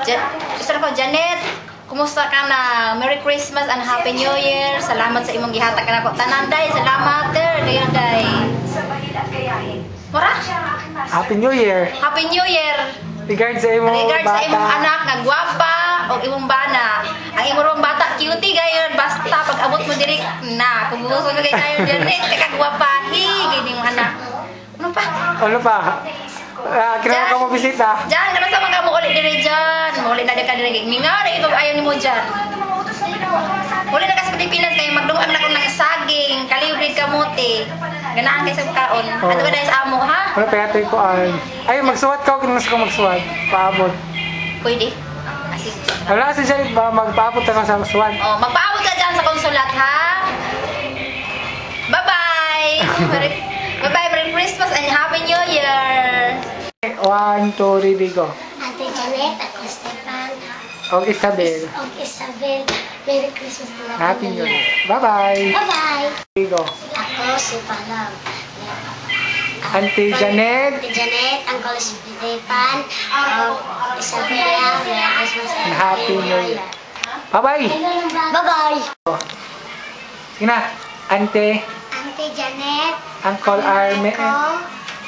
Gusto ko, Janet, kumusta ka na? Merry Christmas and Happy New Year. Salamat sa imong gihatag ka na ko. Tananday, salamat, ter. Gayon, day. Mara? Happy New Year. Happy New Year. Regard sa imong Regard bata. sa imong anak nga gwapa o imong bana. Ang imong bata cutie gayon basta pag abot mo diri na kung gusto ka kayo Janet ka gwapahi gini mo anak. Ano pa? Ano pa? Kailangan ka mo bisita. Jan, ano sa mga mo ulit diri Jan? Mo ulit na ka diri. Mingari ito ayaw nimo Jan. Uli na ka sa Pilipinas kay magduang na ko ng saging, kalibre kamote. Ganahan kay sa kaon. Ato ba dahil sa amo ha? Ano pa yatoy ko ay magsuwat ka o kinunas ka magsuwat? Paabot. Pwede. Asig. Wala si Janet ba magpaabot ka sa magsuwat? Oh, magpaabot ka dyan sa konsulat ha. Bye-bye. Bye-bye. Merry Christmas and Happy New Year. 1, 2, 3, go. Ate Janet, ako Stefan. Og Isabel. Og Isabel. Merry Christmas na Happy New Year. Bye-bye. Bye-bye. Go. Ako si Palam. Auntie Janet. Ate Janet, Uncle Stefan. Og Isabella. Merry Christmas And Happy New Year. Bye-bye. Bye-bye. Sige na. Ante. Ate Janet. Uncle Arme.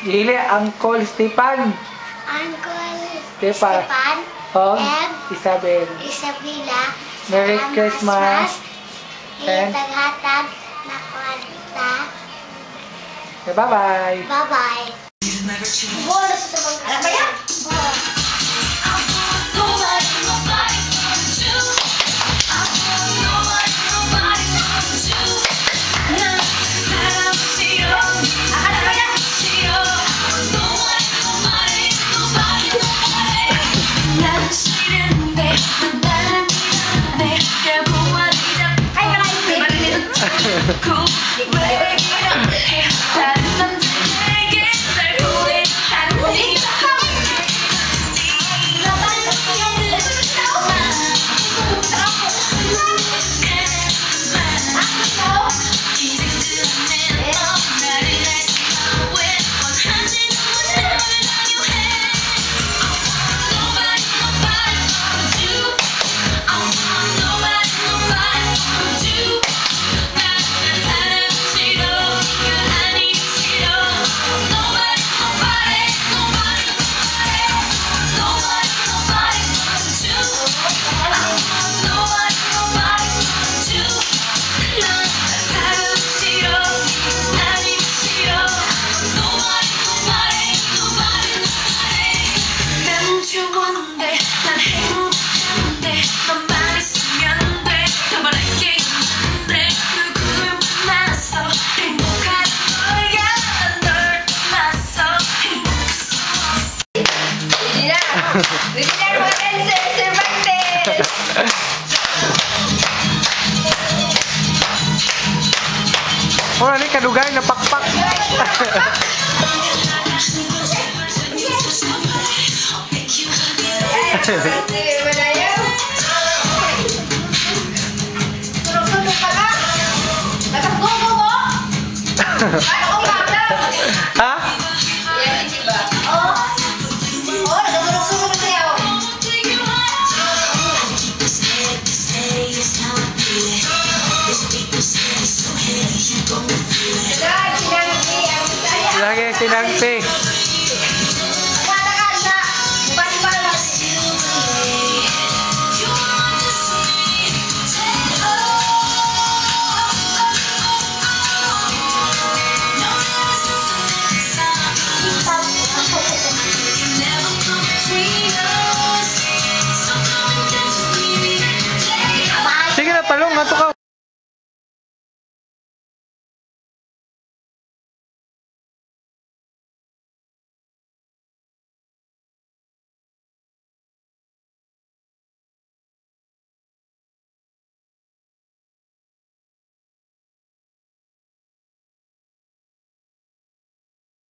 Dili, Uncle Stefan. Uncle Stefan. Stefan. Og And Isabel. Isabella. Merry Christmas. And Taghatag na kwarta. bye-bye. Bye-bye. Alam ba yan? Bigyan mo rin Sir Bantes! Wala ni kadugay na pakpak. Sunod-sunod ka na! Nagkasubo mo! Ano ang bata? Ha?